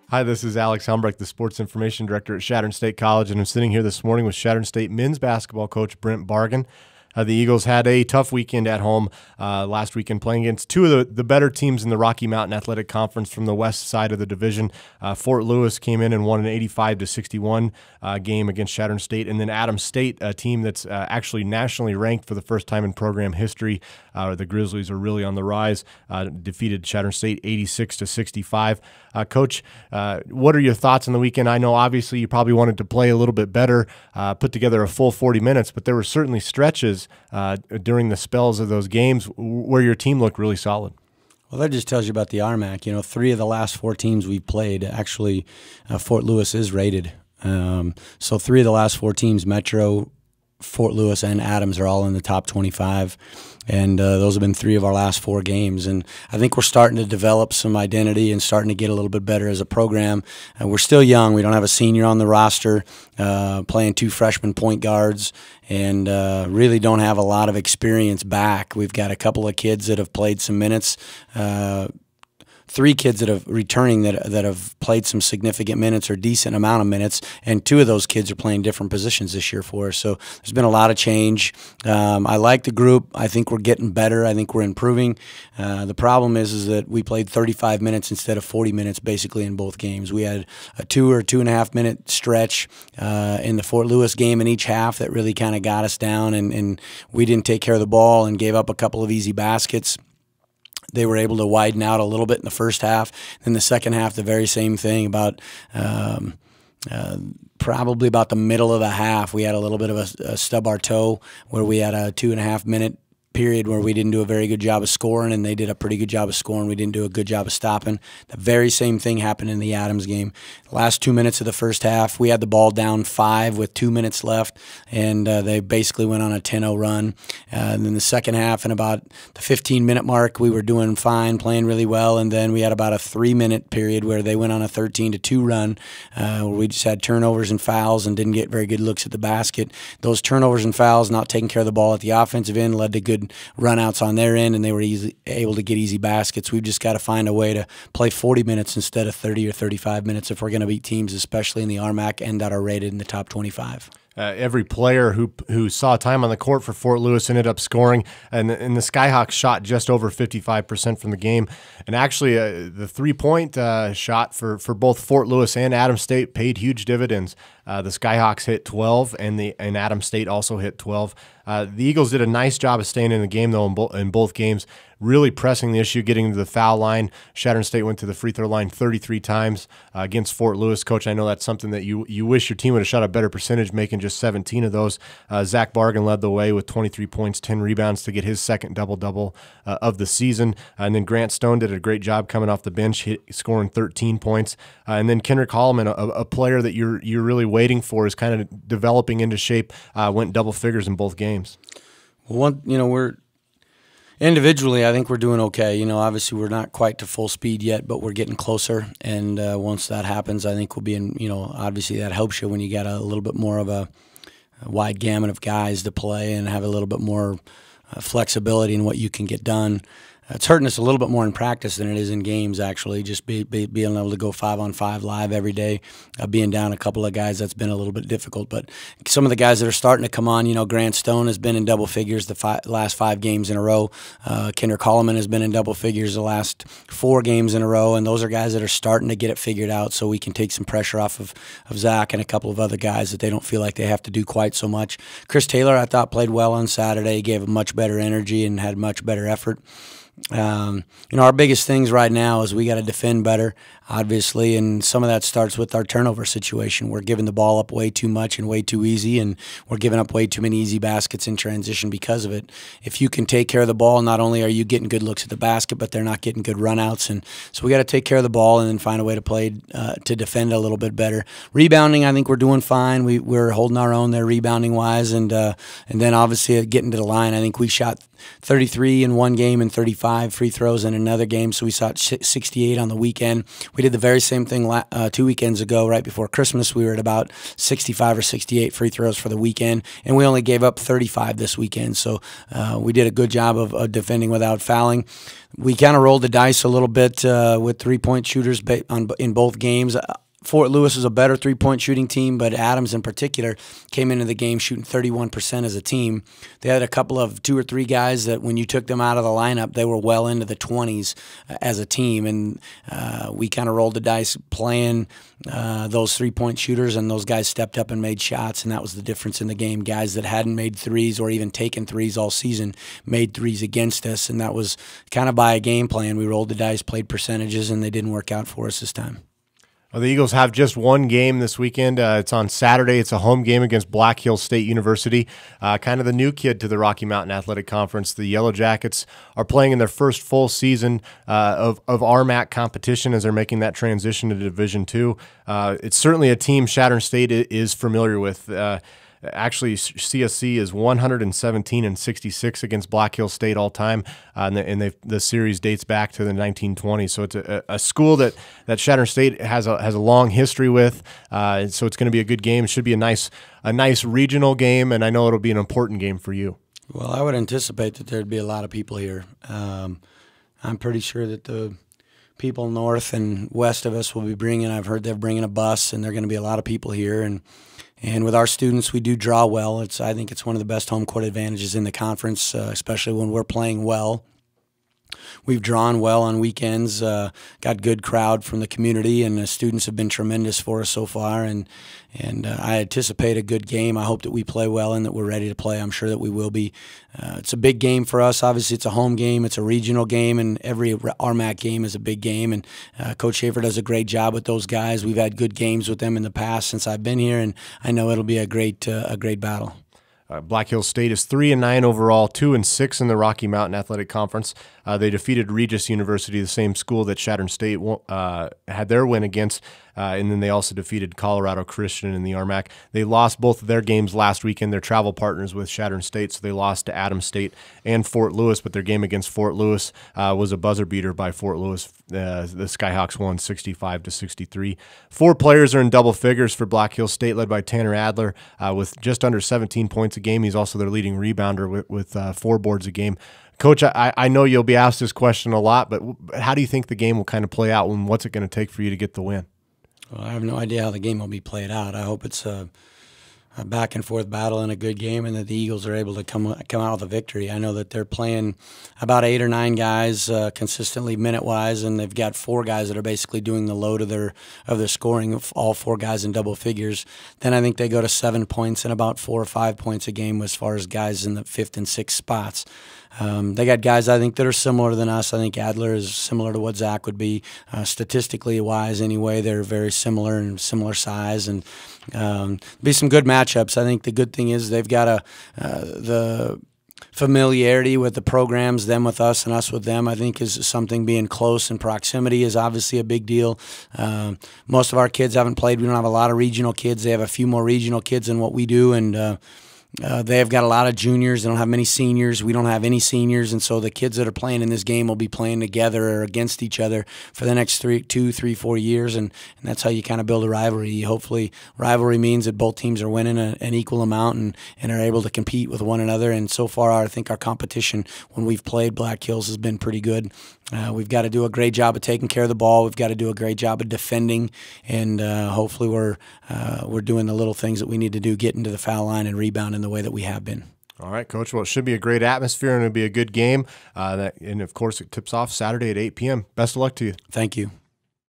Hi, this is Alex Helmbrecht, the Sports Information Director at Chadron State College, and I'm sitting here this morning with Chadron State men's basketball coach Brent Bargen. The Eagles had a tough weekend at home last weekend, playing against two of the better teams in the Rocky Mountain Athletic Conference from the west side of the division. Fort Lewis came in and won an 85-61 game against Chadron State, and then Adams State, a team that's actually nationally ranked for the first time in program history. The Grizzlies are really on the rise. Defeated Chadron State 86-65. Coach, what are your thoughts on the weekend? I know obviously you probably wanted to play a little bit better, put together a full 40 minutes, but there were certainly stretches during the spells of those games where your team looked really solid. Well, that just tells you about the RMAC. You know, 3 of the last 4 teams we've played, actually, Fort Lewis is rated. So 3 of the last 4 teams, Metro, Fort Lewis, and Adams, are all in the top 25. And those have been 3 of our last 4 games. And I think we're starting to develop some identity and starting to get a little bit better as a program. We're still young. We don't have a senior on the roster, playing 2 freshman point guards, and really don't have a lot of experience back. We've got a couple of kids that have played some minutes, 3 kids that have returning that have played some significant minutes or decent amount of minutes, and 2 of those kids are playing different positions this year for us. So there's been a lot of change. I like the group. I think we're getting better. I think we're improving. The problem is that we played 35 minutes instead of 40 minutes basically in both games. We had a 2 or 2.5 minute stretch in the Fort Lewis game in each half that really kind of got us down, and we didn't take care of the ball and gave up a couple of easy baskets. They were able to widen out a little bit in the first half. In the second half, the very same thing. About probably about the middle of the half, we had a little bit of a stub our toe where we had a 2.5 minute period where we didn't do a very good job of scoring, and they did a pretty good job of scoring. We didn't do a good job of stopping. The very same thing happened in the Adams game. The last 2 minutes of the first half, we had the ball down 5 with 2 minutes left, and they basically went on a 10-0 run. And then the second half, and about the 15-minute mark, we were doing fine, playing really well, and then we had about a 3-minute period where they went on a 13-2 run, where we just had turnovers and fouls and didn't get very good looks at the basket. Those turnovers and fouls, not taking care of the ball at the offensive end, led to good runouts on their end, and they were able to get easy baskets. We've just got to find a way to play 40 minutes instead of 30 or 35 minutes if we're going to beat teams, especially in the RMAC, and that are rated in the top 25. Every player who saw time on the court for Fort Lewis ended up scoring, and the Skyhawks shot just over 55% from the game. And actually, the three-point shot for both Fort Lewis and Adams State paid huge dividends. The Skyhawks hit 12, and Adams State also hit 12. The Eagles did a nice job of staying in the game, though, in both games, really pressing the issue, getting to the foul line. Chadron State went to the free throw line 33 times against Fort Lewis. Coach, I know that's something that you wish your team would have shot a better percentage, making just 17 of those. Zach Bargen led the way with 23 points, 10 rebounds to get his second double-double of the season. And then Grant Stone did a great job coming off the bench, scoring 13 points. And then Kendrick Holloman, a player that you're really waiting for, is kind of developing into shape, went double figures in both games. Well, we're individually, I think we're doing okay. Obviously we're not quite to full speed yet, but we're getting closer. And once that happens, I think we'll be in, obviously that helps you when you got a little bit more of a wide gamut of guys to play and have a little bit more flexibility in what you can get done. It's hurting us a little bit more in practice than it is in games, actually, just being able to go 5-on-5 live every day. Being down a couple of guys, that's been a little bit difficult. But some of the guys that are starting to come on, Grant Stone has been in double figures the last 5 games in a row. Kendrick Holloman has been in double figures the last 4 games in a row, and those are guys that are starting to get it figured out so we can take some pressure off of Zach and a couple of other guys that they don't feel like they have to do quite so much. Chris Taylor, I thought, played well on Saturday, gave a much better energy and had much better effort. Our biggest things right now is we got to defend better, obviously, and some of that starts with our turnover situation. We're giving the ball up way too much and way too easy, and we're giving up way too many easy baskets in transition because of it. If you can take care of the ball, not only are you getting good looks at the basket, but they're not getting good runouts, and so we got to take care of the ball and then find a way to play to defend a little bit better. Rebounding, I think we're doing fine. We're holding our own there rebounding wise, and then obviously getting to the line. I think we shot 33 in one game and 35 65 free throws in another game, so we shot 68 on the weekend. We did the very same thing 2 weekends ago, right before Christmas. We were at about 65 or 68 free throws for the weekend, and we only gave up 35 this weekend. So we did a good job of defending without fouling. We kind of rolled the dice a little bit with three-point shooters in both games. Fort Lewis is a better three-point shooting team, but Adams in particular came into the game shooting 31% as a team. They had a couple of 2 or 3 guys that when you took them out of the lineup, they were well into the 20s as a team, and we kind of rolled the dice playing those three-point shooters, and those guys stepped up and made shots, and that was the difference in the game. Guys that hadn't made threes or even taken threes all season made threes against us, and that was kind of by a game plan. We rolled the dice, played percentages, and they didn't work out for us this time. Well, the Eagles have just one game this weekend. It's on Saturday. It's a home game against Black Hills State University, kind of the new kid to the Rocky Mountain Athletic Conference. The Yellow Jackets are playing in their first full season of RMAC competition as they're making that transition to Division II. It's certainly a team Chadron State is familiar with. Actually, CSC is 117-66 against Black Hills State all time, and the series dates back to the 1920s. So it's a school that Chadron State has a long history with. So it's going to be a good game. It should be a nice regional game, and I know it'll be an important game for you. Well, I would anticipate that there'd be a lot of people here. I'm pretty sure that the people north and west of us will be bringing. I've heard they're bringing a bus, and there are going to be a lot of people here. And with our students, we do draw well. I think it's one of the best home court advantages in the conference, especially when we're playing well. We've drawn well on weekends, got good crowd from the community, and the students have been tremendous for us so far. And I anticipate a good game. I hope that we play well and that we're ready to play. I'm sure that we will be. It's a big game for us. Obviously, it's a home game. It's a regional game, and every RMAC game is a big game. And Coach Schaefer does a great job with those guys. We've had good games with them in the past since I've been here, and I know it'll be a great battle. Black Hills State is 3-9 overall, 2-6 in the Rocky Mountain Athletic Conference. They defeated Regis University, the same school that Chadron State had their win against, and then they also defeated Colorado Christian in the RMAC. They lost both of their games last weekend. They're travel partners with Chadron State, so they lost to Adams State and Fort Lewis, but their game against Fort Lewis was a buzzer beater by Fort Lewis. The Skyhawks won 65-63. 4 players are in double figures for Black Hills State, led by Tanner Adler with just under 17 points a game. He's also their leading rebounder with 4 boards a game. Coach, I know you'll be asked this question a lot, but how do you think the game will kind of play out, and what's it going to take for you to get the win? Well, I have no idea how the game will be played out. I hope it's a back-and-forth battle and a good game, and that the Eagles are able to come out with a victory. I know that they're playing about 8 or 9 guys consistently minute-wise, and they've got 4 guys that are basically doing the load of their scoring, all 4 guys in double figures. Then I think they go to 7 points and about 4 or 5 points a game as far as guys in the 5th and 6th spots. They got guys, I think, that are similar than us. I think Adler is similar to what Zach would be, statistically wise anyway. They're very similar and similar size, and be some good matchups. I think the good thing is they've got the familiarity with the programs, them with us and us with them, I think is something. Being close, and proximity is obviously a big deal. Most of our kids haven't played. We don't have a lot of regional kids. They have a few more regional kids than what we do, and they have got a lot of juniors. They don't have many seniors. We don't have any seniors, and so the kids that are playing in this game will be playing together or against each other for the next 2, 3, 4 years, and that's how you kind of build a rivalry. Hopefully, rivalry means that both teams are winning an equal amount and are able to compete with one another. And so far, I think our competition when we've played Black Hills has been pretty good. We've got to do a great job of taking care of the ball. We've got to do a great job of defending, and hopefully we're doing the little things that we need to do, getting to the foul line and rebounding the way that we have been. All right, Coach. Well, it should be a great atmosphere, and it'll be a good game. And, of course, it tips off Saturday at 8 p.m. Best of luck to you. Thank you.